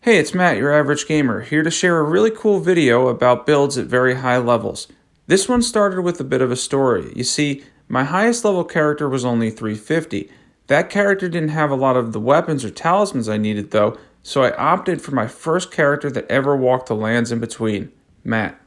Hey, it's Matt, your average gamer, here to share a really cool video about builds at very high levels. This one started with a bit of a story. You see, my highest level character was only 350. That character didn't have a lot of the weapons or talismans I needed though, so I opted for my first character that ever walked the lands in between, Matt.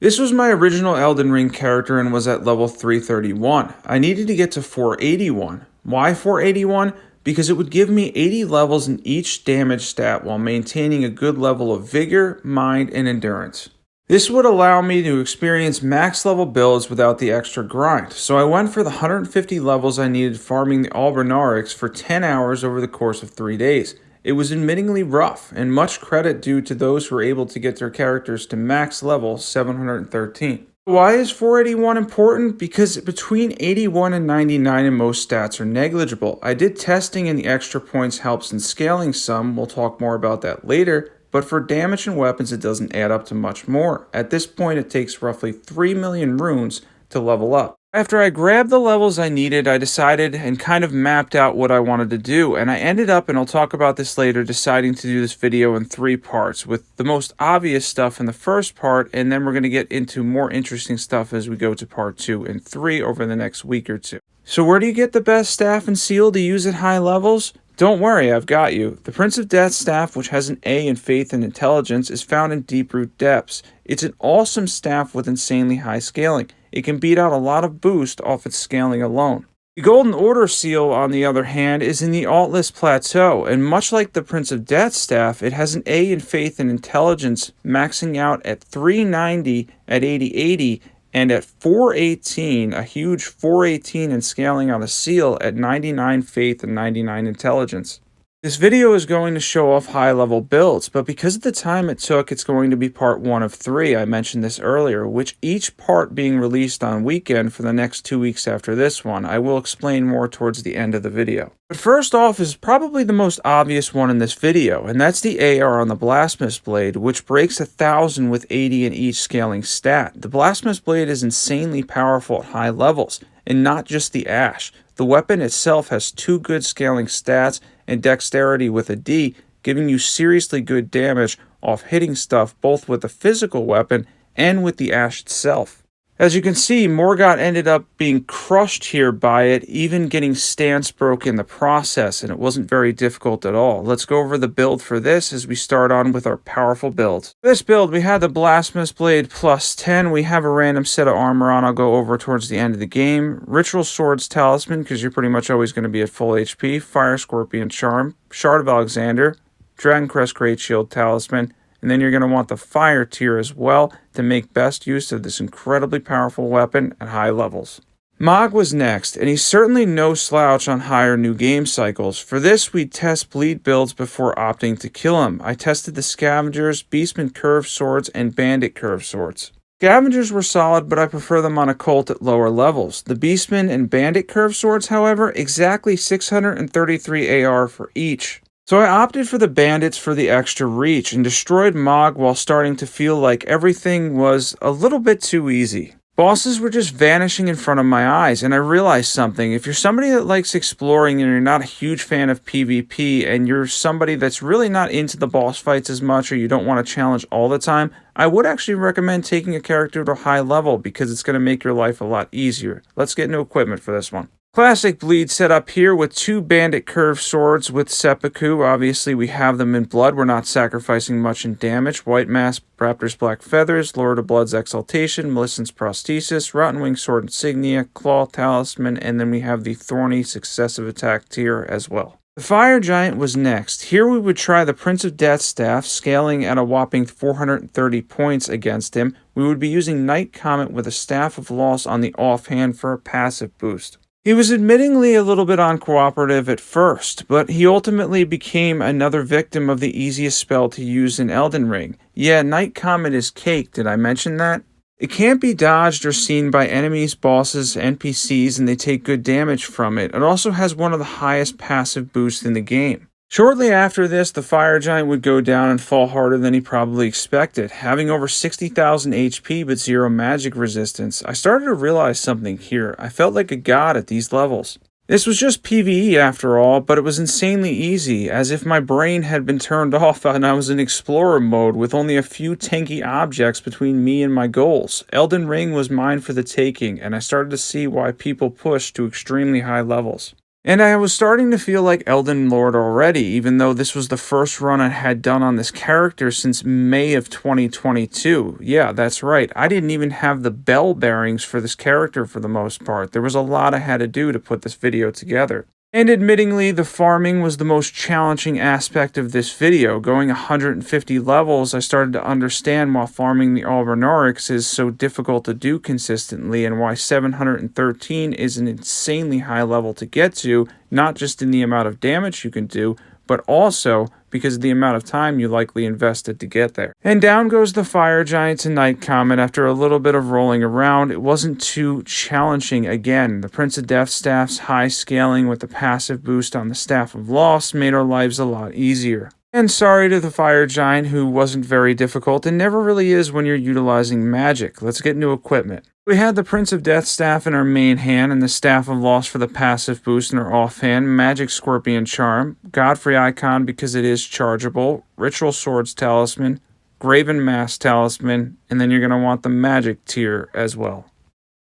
This was my original Elden Ring character and was at level 331. I needed to get to 481. Why 481? Because it would give me 80 levels in each damage stat while maintaining a good level of vigor, mind, and endurance. This would allow me to experience max level builds without the extra grind, so I went for the 150 levels I needed farming the Albernarix for 10 hours over the course of 3 days. It was admittingly rough, and much credit due to those who were able to get their characters to max level 713. Why is 481 important? Because between 81 and 99 in most stats are negligible. I did testing and the extra points helps in scaling some, we'll talk more about that later, but for damage and weapons it doesn't add up to much more. At this point it takes roughly 3 million runes to level up. After I grabbed the levels I needed, I decided and kind of mapped out what I wanted to do, and I ended up, and I'll talk about this later, deciding to do this video in 3 parts, with the most obvious stuff in the first part, and then we're going to get into more interesting stuff as we go to part 2 and 3 over the next week or two. So where do you get the best staff and seal to use at high levels? Don't worry, I've got you. The Prince of Death staff, which has an A in Faith and Intelligence, is found in Deeproot Depths. It's an awesome staff with insanely high scaling. It can beat out a lot of boost off its scaling alone. The Golden Order seal, on the other hand, is in the Altless Plateau, and much like the Prince of Death staff, it has an A in Faith and Intelligence, maxing out at 390 at 8080, and at 418, a huge 418 in scaling on a seal at 99 Faith and 99 Intelligence. This video is going to show off high-level builds, but because of the time it took, it's going to be part 1 of 3, I mentioned this earlier, which each part being released on weekend for the next 2 weeks after this one. I will explain more towards the end of the video. But first off is probably the most obvious one in this video, and that's the AR on the Blasphemous Blade, which breaks 1,000 with 80 in each scaling stat. The Blasphemous Blade is insanely powerful at high levels, and not just the Ash. The weapon itself has 2 good scaling stats and dexterity with a D, giving you seriously good damage off hitting stuff both with the physical weapon and with the Ash itself. As you can see, Morgott ended up being crushed here by it, even getting stance broke in the process, and it wasn't very difficult at all. Let's go over the build for this as we start on with our powerful build. For this build, we had the Blasphemous Blade plus 10. We have a random set of armor on I'll go over towards the end of the game. Ritual Swords Talisman, because you're pretty much always going to be at full HP. Fire Scorpion Charm. Shard of Alexander. Dragon Crest Great Shield Talisman. And then you're going to want the Fire tier as well to make best use of this incredibly powerful weapon at high levels. Mog was next, and he's certainly no slouch on higher new game cycles. For this, we'd test bleed builds before opting to kill him. I tested the Scavengers, Beastman Curved Swords, and Bandit Curved Swords. Scavengers were solid, but I prefer them on Occult at lower levels. The Beastman and Bandit Curved Swords, however, exactly 633 AR for each. So I opted for the Bandits for the extra reach and destroyed Mog while starting to feel like everything was a little bit too easy. Bosses were just vanishing in front of my eyes, and I realized something. If you're somebody that likes exploring and you're not a huge fan of PvP, and you're somebody that's really not into the boss fights as much, or you don't want to challenge all the time, I would actually recommend taking a character to a high level because it's going to make your life a lot easier. Let's get into equipment for this one. Classic bleed set up here with 2 Bandit Curved Swords with Seppuku. Obviously we have them in blood, we're not sacrificing much in damage. White Mask, Raptor's Black Feathers, Lord of Blood's Exaltation, Millicent's Prosthesis, Rotten Wing Sword Insignia, Claw Talisman, and then we have the Thorny Successive Attack tier as well. The Fire Giant was next. Here we would try the Prince of Death staff, scaling at a whopping 430 points against him. We would be using Night Comet with a Staff of Loss on the offhand for a passive boost. He was admittingly a little bit uncooperative at first, but he ultimately became another victim of the easiest spell to use in Elden Ring. Yeah, Night Comet is cake, did I mention that? It can't be dodged or seen by enemies, bosses, NPCs, and they take good damage from it. It also has one of the highest passive boosts in the game. Shortly after this, the Fire Giant would go down and fall harder than he probably expected. Having over 60,000 HP but 0 magic resistance, I started to realize something here. I felt like a god at these levels. This was just PvE after all, but it was insanely easy, as if my brain had been turned off and I was in explorer mode with only a few tanky objects between me and my goals. Elden Ring was mine for the taking, and I started to see why people pushed to extremely high levels. And I was starting to feel like Elden Lord already, even though this was the first run I had done on this character since May of 2022. Yeah, that's right. I didn't even have the bell bearings for this character for the most part. There was a lot I had to do to put this video together. And admittingly, the farming was the most challenging aspect of this video. Going 150 levels, I started to understand why farming the Albernarix is so difficult to do consistently, and why 713 is an insanely high level to get to, not just in the amount of damage you can do, but also because of the amount of time you likely invested to get there. And down goes the fire giant to night comet. After a little bit of rolling around, it wasn't too challenging again. The Prince of Death staff's high scaling with the passive boost on the Staff of Loss made our lives a lot easier. And sorry to the fire giant, who wasn't very difficult and never really is when you're utilizing magic. Let's get new equipment. We had the Prince of Death staff in our main hand and the Staff of Loss for the passive boost in our offhand, Magic Scorpion Charm, Godfrey Icon because it is chargeable, Ritual Swords Talisman, Graven Mask Talisman, and then you're going to want the Magic tier as well.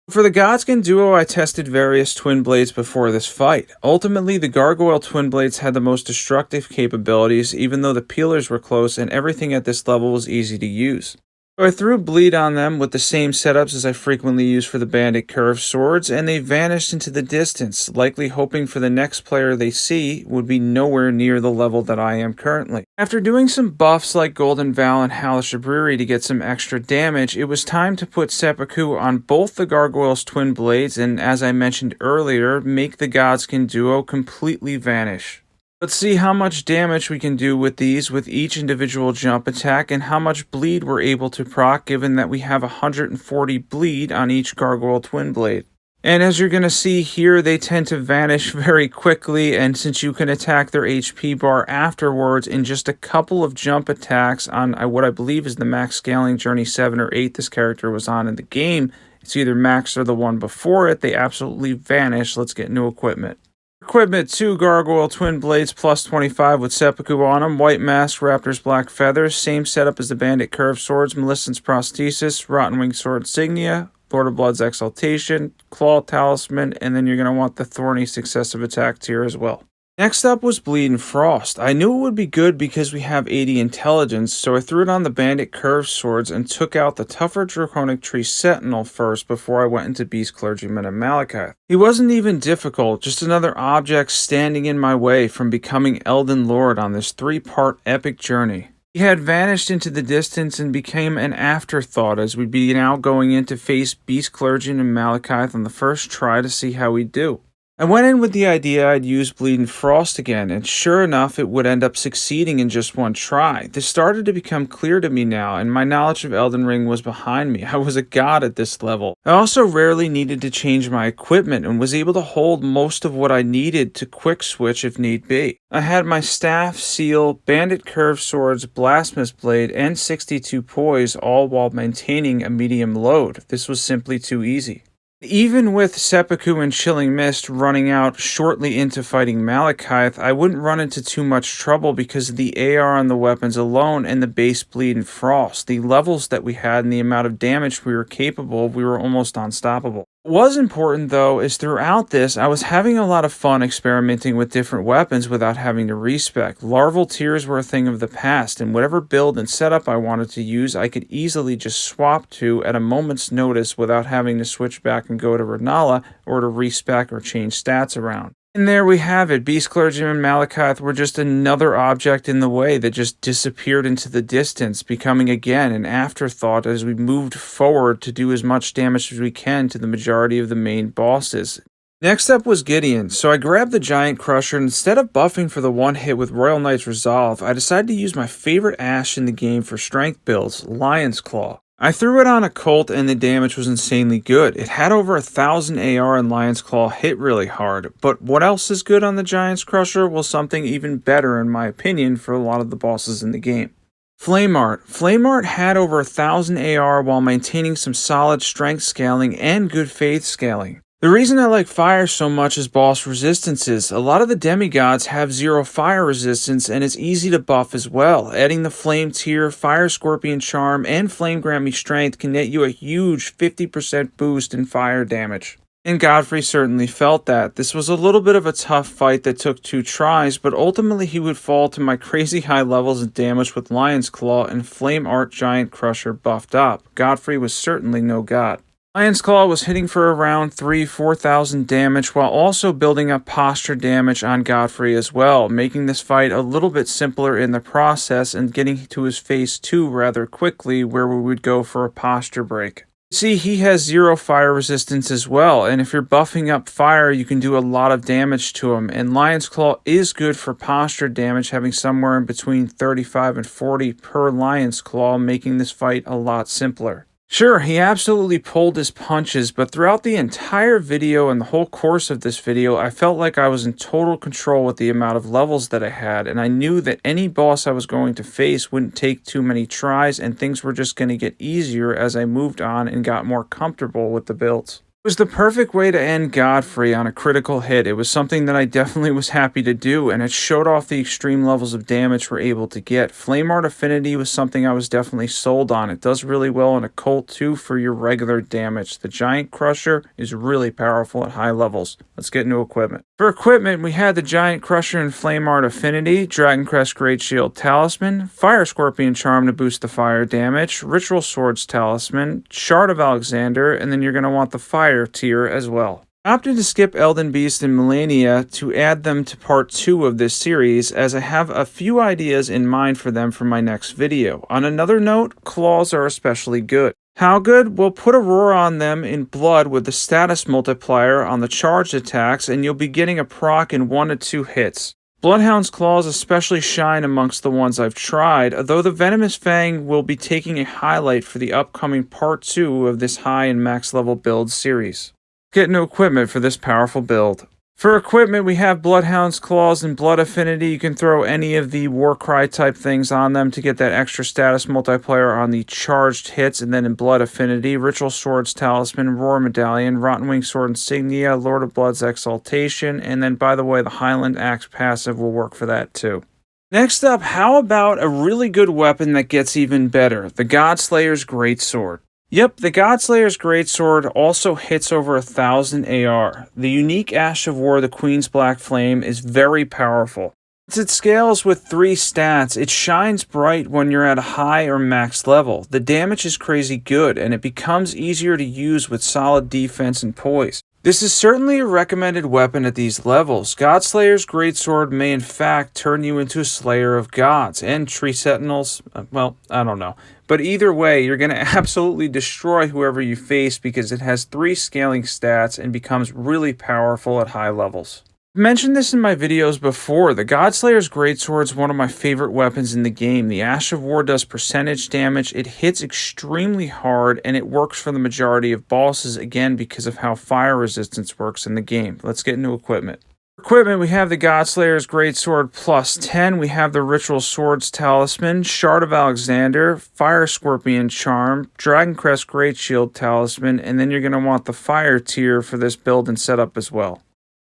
For the Godskin duo, I tested various Twinblades before this fight. Ultimately, the Gargoyle Twinblades had the most destructive capabilities, even though the peelers were close and everything at this level was easy to use. So I threw bleed on them with the same setups as I frequently use for the Bandit curved swords, and they vanished into the distance, likely hoping for the next player they see would be nowhere near the level that I am currently. After doing some buffs like Golden Val and Hellish Abriri to get some extra damage, it was time to put seppuku on both the Gargoyle's Twinblades and, as I mentioned earlier, make the Godskin duo completely vanish. Let's see how much damage we can do with these with each individual jump attack, and how much bleed we're able to proc, given that we have 140 bleed on each Gargoyle Twinblade. And as you're going to see here, they tend to vanish very quickly, and since you can attack their HP bar afterwards in just a couple of jump attacks on what I believe is the max scaling Journey 7 or 8 this character was on in the game, it's either max or the one before it, they absolutely vanish. Let's get new equipment. Equipment: 2 Gargoyle Twinblades plus 25 with seppuku on them, White Mask, Raptor's Black Feathers, same setup as the Bandit curved swords, Millicent's Prosthesis, Rotten Wing Sword Insignia, Lord of Blood's Exaltation, Claw Talisman, and then you're going to want the Thorny Successive Attack tier as well. Next up was Bleed and Frost. I knew it would be good because we have 80 intelligence, so I threw it on the Bandit curved swords and took out the tougher Draconic Tree Sentinel first before I went into Beast Clergyman and Malekith. He wasn't even difficult, just another object standing in my way from becoming Elden Lord on this 3-part epic journey. He had vanished into the distance and became an afterthought as we'd be now going in to face Beast Clergyman and Malekith on the first try to see how we'd do. I went in with the idea I'd use Bleed and Frost again, and sure enough, it would end up succeeding in just one try. This started to become clear to me now, and my knowledge of Elden Ring was behind me. I was a god at this level. I also rarely needed to change my equipment, and was able to hold most of what I needed to quick switch if need be. I had my staff, seal, Bandit curved swords, blasphemous blade, and 62 poise, all while maintaining a medium load. This was simply too easy. Even with Seppuku and Chilling Mist running out shortly into fighting Malekith, I wouldn't run into too much trouble because of the AR on the weapons alone and the base Bleed and Frost. The levels that we had and the amount of damage we were capable of, we were almost unstoppable. What was important though is throughout this, I was having a lot of fun experimenting with different weapons without having to respec. Larval tiers were a thing of the past, and whatever build and setup I wanted to use, I could easily just swap to at a moment's notice without having to switch back and go to Renala or to respec or change stats around. And there we have it. Beast Clergyman and Malekith were just another object in the way that just disappeared into the distance, becoming again an afterthought as we moved forward to do as much damage as we can to the majority of the main bosses. Next up was Gideon, so I grabbed the Giant Crusher, and instead of buffing for the one hit with Royal Knight's Resolve, I decided to use my favorite Ashe in the game for strength builds, Lion's Claw. I threw it on Occult and the damage was insanely good. It had over 1,000 AR and Lion's Claw hit really hard, but what else is good on the Giant's Crusher? Well, something even better in my opinion for a lot of the bosses in the game. Flame Art. Flame Art had over 1,000 AR while maintaining some solid strength scaling and good faith scaling. The reason I like fire so much is boss resistances. A lot of the demigods have 0 fire resistance and it's easy to buff as well. Adding the flame tier, fire scorpion charm, and flame grant me strength can net you a huge 50% boost in fire damage. And Godfrey certainly felt that. This was a little bit of a tough fight that took 2 tries, but ultimately he would fall to my crazy high levels of damage with Lion's Claw and Flame Art Giant Crusher buffed up. Godfrey was certainly no god. Lion's Claw was hitting for around 3,000–4,000 damage while also building up posture damage on Godfrey as well, making this fight a little bit simpler in the process and getting to his phase 2 rather quickly where we would go for a posture break. See, he has 0 fire resistance as well, and if you're buffing up fire, you can do a lot of damage to him, and Lion's Claw is good for posture damage, having somewhere in between 35 and 40 per Lion's Claw, making this fight a lot simpler. Sure, he absolutely pulled his punches, but throughout the entire video and the whole course of this video, I felt like I was in total control with the amount of levels that I had, and I knew that any boss I was going to face wouldn't take too many tries, and things were just going to get easier as I moved on and got more comfortable with the builds. It was the perfect way to end Godfrey on a critical hit. It was something that I definitely was happy to do, and it showed off the extreme levels of damage we're able to get. Flame Art Affinity was something I was definitely sold on. It does really well in Occult too for your regular damage. The Giant Crusher is really powerful at high levels. Let's get into equipment. For equipment, we had the Giant Crusher and Flame Art Affinity, Dragon Crest Great Shield Talisman, Fire Scorpion Charm to boost the fire damage, Ritual Swords Talisman, Shard of Alexander, and then you're going to want the Fire tier as well. I opted to skip Elden Beast and Millennia to add them to part 2 of this series, as I have a few ideas in mind for them for my next video. On another note, claws are especially good. How good? We'll put Aurora on them in blood with the status multiplier on the charged attacks, and you'll be getting a proc in 1 to 2 hits. Bloodhound's claws especially shine amongst the ones I've tried, though the Venomous Fang will be taking a highlight for the upcoming part 2 of this high and max level build series. Get into equipment for this powerful build. For equipment, we have Bloodhound's Claws and Blood Affinity. You can throw any of the Warcry type things on them to get that extra status multiplier on the charged hits, and then in Blood Affinity, Ritual Swords Talisman, Roar Medallion, Rotten Wing Sword Insignia, Lord of Blood's Exaltation, and then, by the way, the Highland Axe passive will work for that too. Next up, how about a really good weapon that gets even better, the Godslayer's Greatsword. Yep, the Godslayer's Greatsword also hits over 1,000 AR. The unique Ash of War, the Queen's Black Flame, is very powerful. Since it scales with 3 stats, it shines bright when you're at a high or max level. The damage is crazy good, and it becomes easier to use with solid defense and poise. This is certainly a recommended weapon at these levels. Godslayer's Greatsword may in fact turn you into a slayer of gods, and tree sentinels, well, I don't know. But either way, you're going to absolutely destroy whoever you face because it has 3 scaling stats and becomes really powerful at high levels. I've mentioned this in my videos before. The Godslayer's Greatsword is one of my favorite weapons in the game. The Ash of War does percentage damage, it hits extremely hard, and it works for the majority of bosses, again because of how fire resistance works in the game. Let's get into equipment. Equipment, we have the Godslayer's Greatsword plus 10, we have the Ritual Swords Talisman, Shard of Alexander, Fire Scorpion Charm, Dragon Crest Great Shield Talisman, and then you're going to want the Fire tier for this build and setup as well.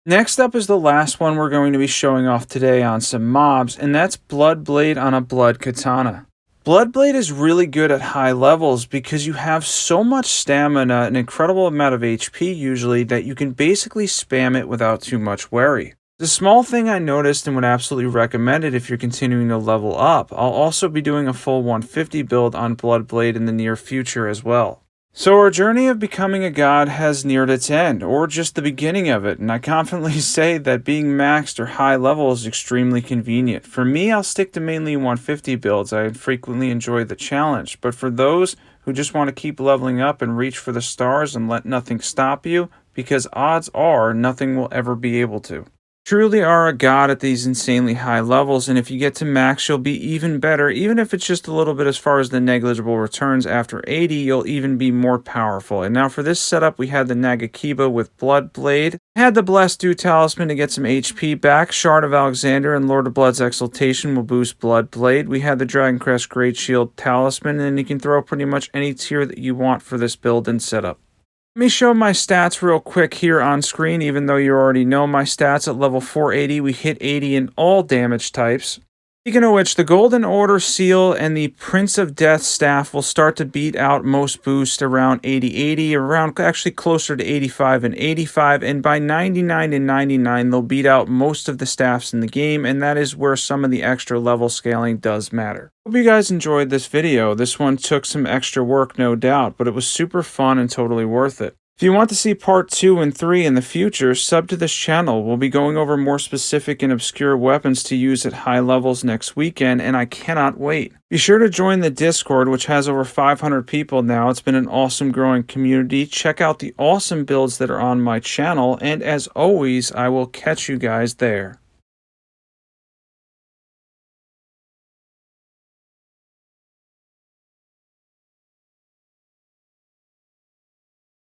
Next up is the last one we're going to be showing off today on some mobs, and that's Bloodblade on a Blood Katana. Bloodblade is really good at high levels because you have so much stamina, an incredible amount of HP usually, that you can basically spam it without too much worry. The small thing I noticed and would absolutely recommend it if you're continuing to level up. I'll also be doing a full 150 build on Bloodblade in the near future as well. So our journey of becoming a god has neared its end, or just the beginning of it, and I confidently say that being maxed or high level is extremely convenient. For me, I'll stick to mainly 150 builds. I frequently enjoy the challenge, but for those who just want to keep leveling up and reach for the stars and let nothing stop you, because odds are nothing will ever be able to. Truly are a god at these insanely high levels, and if you get to max, you'll be even better. Even if it's just a little bit as far as the negligible returns after 80, you'll even be more powerful. And now for this setup, we had the Nagakiba with Bloodblade, had the Blessed Dew Talisman to get some HP back, Shard of Alexander and Lord of Blood's Exaltation will boost Bloodblade. We had the Dragon Crest Great Shield Talisman, and you can throw pretty much any tier that you want for this build and setup. Let me show my stats real quick here on screen, even though you already know my stats. At level 480, we hit 80 in all damage types. Speaking of which, the Golden Order Seal and the Prince of Death Staff will start to beat out most boosts around 80-80, around actually closer to 85 and 85, and by 99 and 99, they'll beat out most of the staffs in the game, and that is where some of the extra level scaling does matter. Hope you guys enjoyed this video. This one took some extra work, no doubt, but it was super fun and totally worth it. If you want to see part 2 and 3 in the future, sub to this channel. We'll be going over more specific and obscure weapons to use at high levels next weekend, and I cannot wait. Be sure to join the Discord, which has over 500 people now. It's been an awesome growing community. Check out the awesome builds that are on my channel, and as always, I will catch you guys there.